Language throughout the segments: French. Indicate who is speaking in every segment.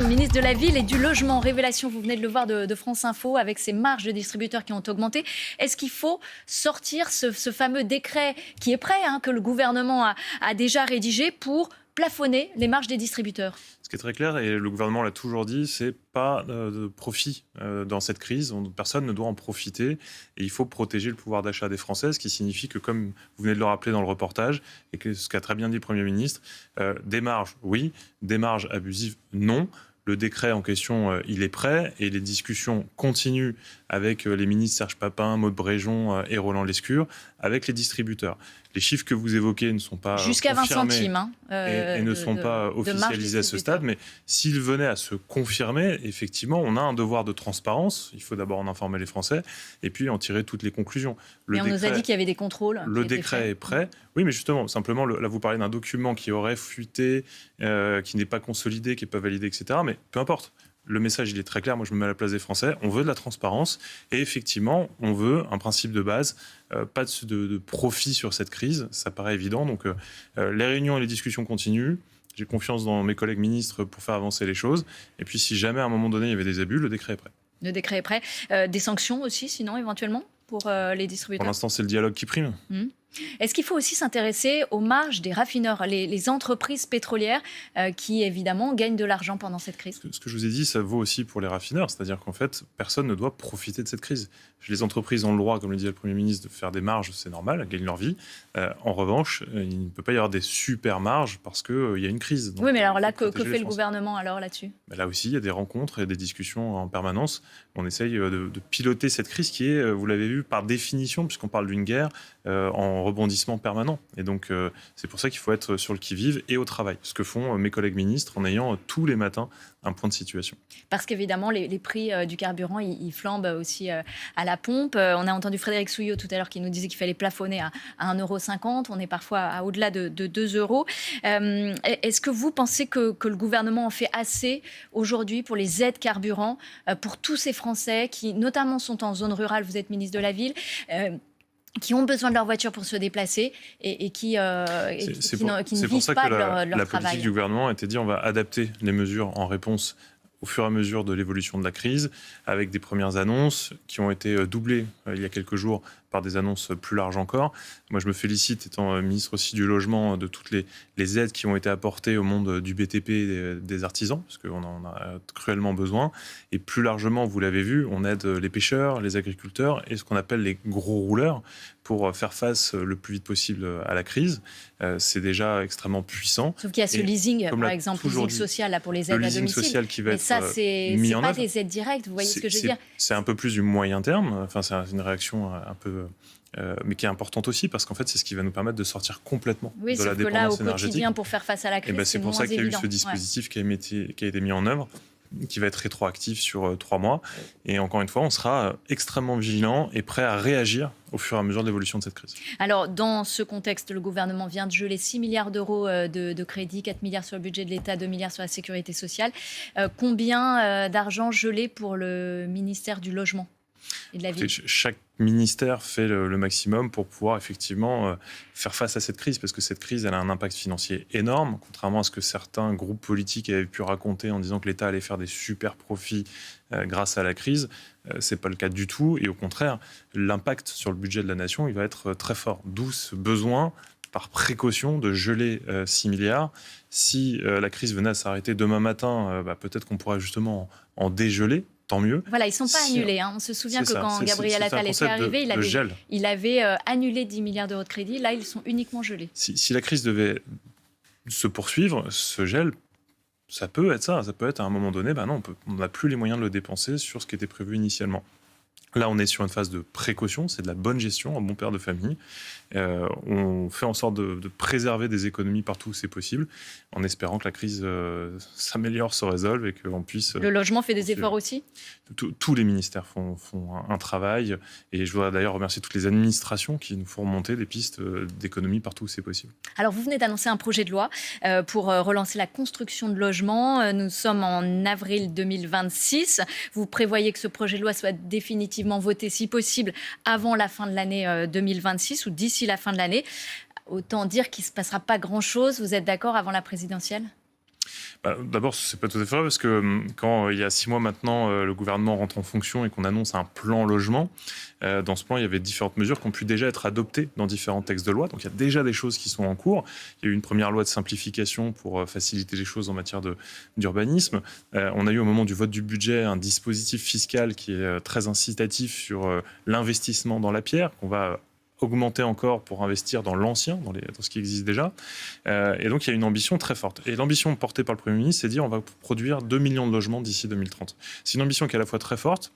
Speaker 1: ministre de la Ville et du Logement. Révélation, vous venez de le voir de France Info, avec ces marges de distributeurs qui ont augmenté. Est-ce qu'il faut sortir ce fameux décret qui est prêt, que le gouvernement a déjà rédigé pour plafonner les marges des distributeurs?
Speaker 2: Ce qui est très clair, et le gouvernement l'a toujours dit, c'est pas de profit dans cette crise. Personne ne doit en profiter et il faut protéger le pouvoir d'achat des Français, ce qui signifie que, comme vous venez de le rappeler dans le reportage, et que ce qu'a très bien dit le Premier ministre, des marges, oui, des marges abusives, non. Le décret en question, il est prêt et les discussions continuent avec les ministres Serge Papin, Maud Bréjon et Roland Lescure, avec les distributeurs. Les chiffres que vous évoquez ne sont pas
Speaker 1: jusqu'à 20 centimes
Speaker 2: et ne sont pas officialisés à ce stade, mais s'ils venaient à se confirmer, effectivement, on a un devoir de transparence. Il faut d'abord en informer les Français et puis en tirer toutes les conclusions.
Speaker 1: Mais on nous a dit qu'il y avait des contrôles.
Speaker 2: Le décret est prêt. Oui, mais justement, simplement, là, vous parlez d'un document qui aurait fuité, qui n'est pas consolidé, qui n'est pas validé, etc. Mais peu importe. Le message, il est très clair. Moi, je me mets à la place des Français. On veut de la transparence. Et effectivement, on veut un principe de base. Pas de profit sur cette crise. Ça paraît évident. Donc, les réunions et les discussions continuent. J'ai confiance dans mes collègues ministres pour faire avancer les choses. Et puis, si jamais, à un moment donné, il y avait des abus, le décret est prêt.
Speaker 1: Le décret est prêt. Des sanctions aussi, sinon, éventuellement, pour les distributeurs?
Speaker 2: Pour l'instant, c'est le dialogue qui prime.
Speaker 1: Est-ce qu'il faut aussi s'intéresser aux marges des raffineurs, les entreprises pétrolières qui, évidemment, gagnent de l'argent pendant cette crise?
Speaker 2: Ce que je vous ai dit, ça vaut aussi pour les raffineurs. C'est-à-dire qu'en fait, personne ne doit profiter de cette crise. Les entreprises ont le droit, comme le disait le Premier ministre, de faire des marges, c'est normal, elles gagnent leur vie. En revanche, il ne peut pas y avoir des super marges parce qu'il y a une crise. Donc,
Speaker 1: oui, mais alors là, que fait le gouvernement alors là-dessus?
Speaker 2: Là aussi, il y a des rencontres et des discussions en permanence. On essaye de piloter cette crise qui est, vous l'avez vu, par définition, puisqu'on parle d'une guerre, en rebondissement permanent. Et donc, c'est pour ça qu'il faut être sur le qui-vive et au travail. Ce que font mes collègues ministres en ayant tous les matins un point de situation.
Speaker 1: Parce qu'évidemment, les prix du carburant, ils flambent aussi à la pompe. On a entendu Frédéric Souillot tout à l'heure qui nous disait qu'il fallait plafonner à 1,50 €. On est parfois au-delà de 2 €. Est-ce que vous pensez que le gouvernement en fait assez aujourd'hui pour les aides carburant, pour tous ces Français qui, notamment, sont en zone rurale? Vous êtes ministre de la Ville. Qui ont besoin de leur voiture pour se déplacer et qui ne vivent pas de leur travail.
Speaker 2: La politique du gouvernement était de dire on va adapter les mesures en réponse au fur et à mesure de l'évolution de la crise, avec des premières annonces qui ont été doublées il y a quelques jours par des annonces plus larges encore. Moi, je me félicite, étant ministre aussi du Logement, de toutes les aides qui ont été apportées au monde du BTP et des artisans, parce qu'on en a cruellement besoin. Et plus largement, vous l'avez vu, on aide les pêcheurs, les agriculteurs et ce qu'on appelle les gros rouleurs pour faire face le plus vite possible à la crise. C'est déjà extrêmement puissant.
Speaker 1: Sauf qu'il y a ce leasing, par exemple, leasing social là, pour les aides à domicile.
Speaker 2: Le leasing social qui va être mis en œuvre.
Speaker 1: C'est pas des aides directes, vous voyez ce que je veux dire?
Speaker 2: C'est un peu plus du moyen terme. Enfin, c'est une réaction un peu... mais qui est importante aussi parce qu'en fait, c'est ce qui va nous permettre de sortir complètement de la dépendance énergétique.
Speaker 1: Oui, sauf que là, au quotidien, pour faire face à la crise,
Speaker 2: c'est pour ça qu'il y a eu ce dispositif qui a été mis en œuvre, qui va être rétroactif sur 3 mois. Et encore une fois, on sera extrêmement vigilant et prêt à réagir au fur et à mesure de l'évolution de cette crise.
Speaker 1: Alors, dans ce contexte, le gouvernement vient de geler 6 milliards d'euros de crédit, 4 milliards sur le budget de l'État, 2 milliards sur la sécurité sociale. Combien d'argent gelé pour le ministère du Logement et de la Ville?
Speaker 2: Chaque ministère fait le maximum pour pouvoir effectivement faire face à cette crise, parce que cette crise, elle a un impact financier énorme, contrairement à ce que certains groupes politiques avaient pu raconter en disant que l'État allait faire des super profits grâce à la crise. C'est pas le cas du tout, et au contraire, l'impact sur le budget de la nation, il va être très fort. D'où ce besoin, par précaution, de geler 6 milliards. Si la crise venait à s'arrêter demain matin, peut-être qu'on pourrait justement en dégeler. Tant mieux.
Speaker 1: Voilà, ils ne sont pas annulés. On se souvient que quand Gabriel Attal était arrivé, il avait annulé 10 milliards d'euros de crédit. Là, ils sont uniquement gelés.
Speaker 2: Si la crise devait se poursuivre, ce gel, ça peut être ça. Ça peut être à un moment donné, non, on n'a plus les moyens de le dépenser sur ce qui était prévu initialement. Là, on est sur une phase de précaution, c'est de la bonne gestion, un bon père de famille. On fait en sorte de préserver des économies partout où c'est possible, en espérant que la crise s'améliore, se résolve et qu'on puisse...
Speaker 1: Le logement fait des efforts aussi ?
Speaker 2: Tous les ministères font un travail. Et je voudrais d'ailleurs remercier toutes les administrations qui nous font remonter des pistes d'économie partout où c'est possible. Alors,
Speaker 1: vous venez d'annoncer un projet de loi pour relancer la construction de logements. Nous sommes en avril 2026. Vous prévoyez que ce projet de loi soit définitivement voté, si possible, avant la fin de l'année 2026 ou d'ici la fin de l'année. Autant dire qu'il ne se passera pas grand-chose. Vous êtes d'accord avant la présidentielle ?
Speaker 2: D'abord, c'est pas tout à fait vrai parce que quand il y a 6 mois maintenant, le gouvernement rentre en fonction et qu'on annonce un plan logement, dans ce plan, il y avait différentes mesures qui ont pu déjà être adoptées dans différents textes de loi. Donc il y a déjà des choses qui sont en cours. Il y a eu une première loi de simplification pour faciliter les choses en matière d'urbanisme. On a eu au moment du vote du budget un dispositif fiscal qui est très incitatif sur l'investissement dans la pierre, qu'on va augmenter encore pour investir dans l'ancien, dans ce qui existe déjà. Et donc, il y a une ambition très forte. Et l'ambition portée par le Premier ministre, c'est de dire on va produire 2 millions de logements d'ici 2030. C'est une ambition qui est à la fois très forte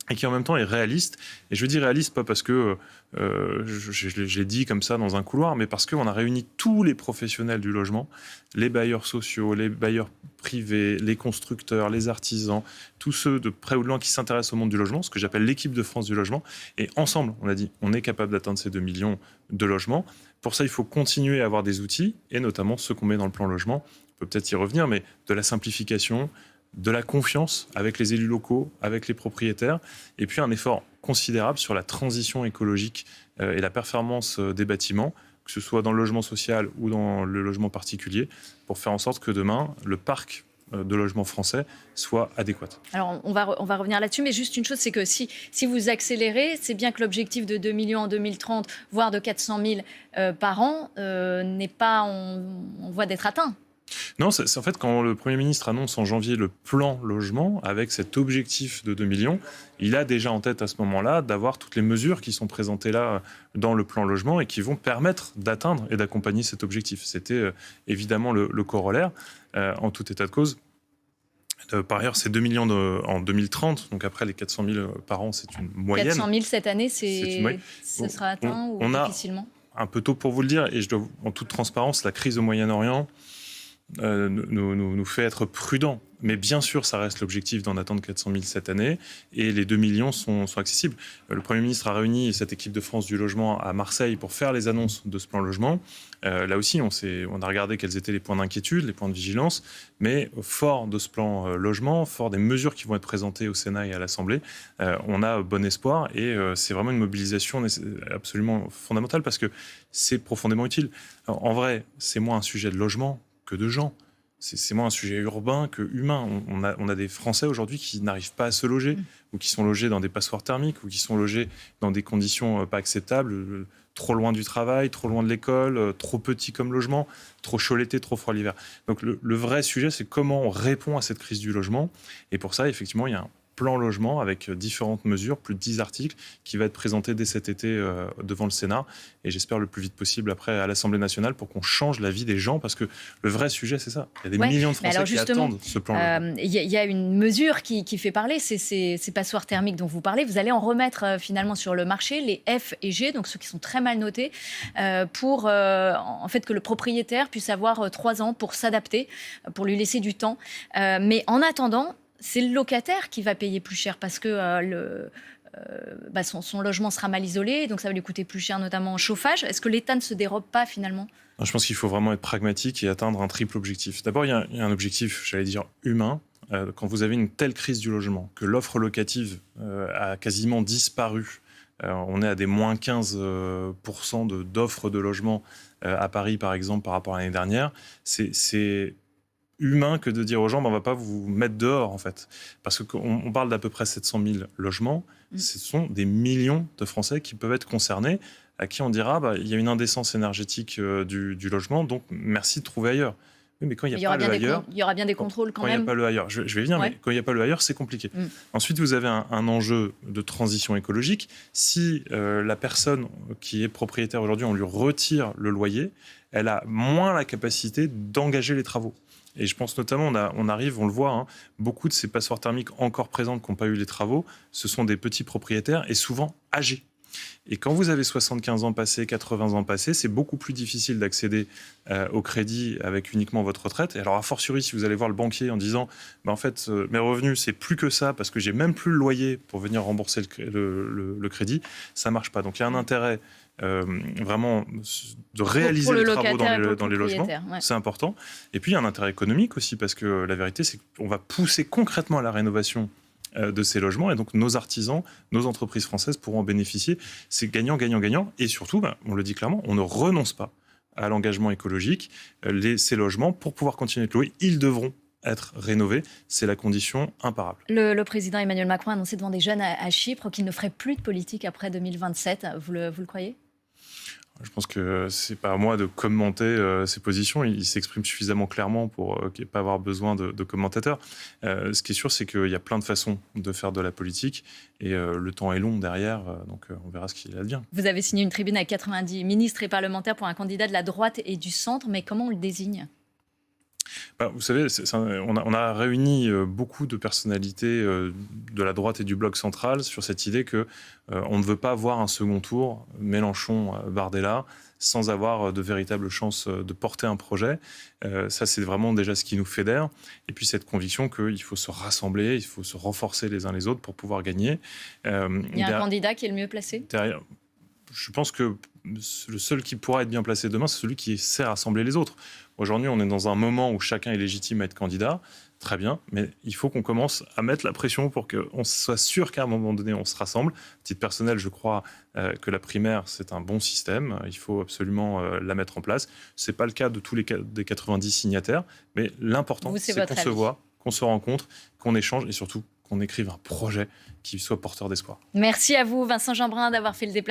Speaker 2: et qui en même temps est réaliste. Et je dis réaliste pas parce que je l'ai dit comme ça dans un couloir, mais parce qu'on a réuni tous les professionnels du logement, les bailleurs sociaux, les bailleurs privés, les constructeurs, les artisans, tous ceux de près ou de loin qui s'intéressent au monde du logement, ce que j'appelle l'équipe de France du logement. Et ensemble, on a dit, on est capable d'atteindre ces 2 millions de logements. Pour ça, il faut continuer à avoir des outils, et notamment ceux qu'on met dans le plan logement. On peut peut-être y revenir, mais de la simplification, de la confiance avec les élus locaux, avec les propriétaires, et puis un effort considérable sur la transition écologique et la performance des bâtiments, que ce soit dans le logement social ou dans le logement particulier, pour faire en sorte que demain, le parc de logements français soit adéquat.
Speaker 1: Alors, on va revenir là-dessus, mais juste une chose, c'est que si vous accélérez, c'est bien que l'objectif de 2 millions en 2030, voire de 400 000 par an, n'est pas en voie d'être atteint.
Speaker 2: Non, c'est en fait quand le Premier ministre annonce en janvier le plan logement avec cet objectif de 2 millions, il a déjà en tête à ce moment-là d'avoir toutes les mesures qui sont présentées là dans le plan logement et qui vont permettre d'atteindre et d'accompagner cet objectif. C'était évidemment le corollaire en tout état de cause. Par ailleurs, c'est 2 millions en 2030, donc après les 400 000 par an, c'est une moyenne.
Speaker 1: 400 000 cette année, ce sera atteint ou difficilement ?
Speaker 2: Un peu tôt pour vous le dire, et je dois, en toute transparence, la crise au Moyen-Orient nous fait être prudents. Mais bien sûr, ça reste l'objectif d'en attendre 400 000 cette année, et les 2 millions sont accessibles. Le Premier ministre a réuni cette équipe de France du logement à Marseille pour faire les annonces de ce plan logement. Là aussi, on a regardé quels étaient les points d'inquiétude, les points de vigilance, mais fort de ce plan logement, fort des mesures qui vont être présentées au Sénat et à l'Assemblée, on a bon espoir, et c'est vraiment une mobilisation absolument fondamentale parce que c'est profondément utile. Alors, en vrai, c'est moins un sujet de logement que de gens. C'est moins un sujet urbain que humain. On a des Français aujourd'hui qui n'arrivent pas à se loger, ou qui sont logés dans des passoires thermiques, ou qui sont logés dans des conditions pas acceptables, trop loin du travail, trop loin de l'école, trop petit comme logement, trop chaud l'été, trop froid l'hiver. Donc le vrai sujet, c'est comment on répond à cette crise du logement. Et pour ça, effectivement, il y a un plan logement avec différentes mesures, plus de 10 articles, qui va être présenté dès cet été devant le Sénat, et j'espère le plus vite possible après à l'Assemblée nationale pour qu'on change la vie des gens, parce que le vrai sujet, c'est ça. Il y a des millions de Français qui attendent ce plan logement.
Speaker 1: Il y a une mesure qui fait parler, c'est ces passoires thermiques dont vous parlez. Vous allez en remettre finalement sur le marché, les F et G, donc ceux qui sont très mal notés, pour en fait que le propriétaire puisse avoir 3 ans pour s'adapter, pour lui laisser du temps. Mais en attendant, c'est le locataire qui va payer plus cher parce que son logement sera mal isolé, donc ça va lui coûter plus cher, notamment en chauffage. Est-ce que l'État ne se dérobe pas finalement ?
Speaker 2: Je pense qu'il faut vraiment être pragmatique et atteindre un triple objectif. D'abord, il y a un objectif, j'allais dire, humain. Quand vous avez une telle crise du logement, que l'offre locative a quasiment disparu, on est à des moins 15% d'offres de logement à Paris, par exemple, par rapport à l'année dernière, c'est humain que de dire aux gens, on ne va pas vous mettre dehors, en fait. Parce qu'on parle d'à peu près 700 000 logements. Ce sont des millions de Français qui peuvent être concernés, à qui on dira, il y a une indécence énergétique du logement, donc merci de trouver ailleurs. Oui, mais quand il n'y a pas le ailleurs...
Speaker 1: Il y aura bien des contrôles quand même.
Speaker 2: Quand il n'y a pas le ailleurs, je vais venir, mais quand il n'y a pas le ailleurs, c'est compliqué. Ensuite, vous avez un enjeu de transition écologique. Si la personne qui est propriétaire aujourd'hui, on lui retire le loyer, elle a moins la capacité d'engager les travaux. Et je pense notamment, on le voit, beaucoup de ces passoires thermiques encore présentes qui n'ont pas eu les travaux, ce sont des petits propriétaires et souvent âgés. Et quand vous avez 75 ans passés, 80 ans passés, c'est beaucoup plus difficile d'accéder au crédit avec uniquement votre retraite. Et alors, a fortiori, si vous allez voir le banquier en disant en fait, mes revenus, c'est plus que ça parce que j'ai même plus le loyer pour venir rembourser le crédit, ça ne marche pas. Donc, il y a un intérêt vraiment de réaliser les travaux dans les logements. Ouais. C'est important. Et puis, il y a un intérêt économique aussi parce que la vérité, c'est qu'on va pousser concrètement à la rénovation de ces logements, et donc nos artisans, nos entreprises françaises pourront en bénéficier. C'est gagnant, gagnant, gagnant, et surtout, on le dit clairement, on ne renonce pas à l'engagement écologique. Ces logements, pour pouvoir continuer de louer, ils devront être rénovés. C'est la condition imparable.
Speaker 1: Le président Emmanuel Macron a annoncé devant des jeunes à Chypre qu'il ne ferait plus de politique après 2027. Vous le croyez ?
Speaker 2: Je pense que c'est pas à moi de commenter ses positions. Il s'exprime suffisamment clairement pour qu'il n'y ait pas avoir besoin de commentateurs. Ce qui est sûr, c'est qu'il y a plein de façons de faire de la politique et le temps est long derrière, donc on verra ce qu'il advient.
Speaker 1: Vous avez signé une tribune avec 90 ministres et parlementaires pour un candidat de la droite et du centre, mais comment on le désigne ?
Speaker 2: Vous savez, on a réuni beaucoup de personnalités de la droite et du bloc central sur cette idée que on ne veut pas voir un second tour Mélenchon-Bardella sans avoir de véritables chances de porter un projet. Ça, c'est vraiment déjà ce qui nous fédère. Et puis cette conviction qu'il faut se rassembler, il faut se renforcer les uns les autres pour pouvoir gagner.
Speaker 1: Il y a un candidat qui est le mieux placé ?
Speaker 2: Je pense que le seul qui pourra être bien placé demain, c'est celui qui sait rassembler les autres. Aujourd'hui, on est dans un moment où chacun est légitime à être candidat. Très bien, mais il faut qu'on commence à mettre la pression pour qu'on soit sûr qu'à un moment donné, on se rassemble. À titre personnel, je crois que la primaire, c'est un bon système. Il faut absolument la mettre en place. Ce n'est pas le cas de tous des 90 signataires, mais l'important, c'est qu'on se voit, qu'on se rencontre, qu'on échange et surtout qu'on écrive un projet qui soit porteur d'espoir.
Speaker 1: Merci à vous, Vincent Jeanbrun, d'avoir fait le déplacement.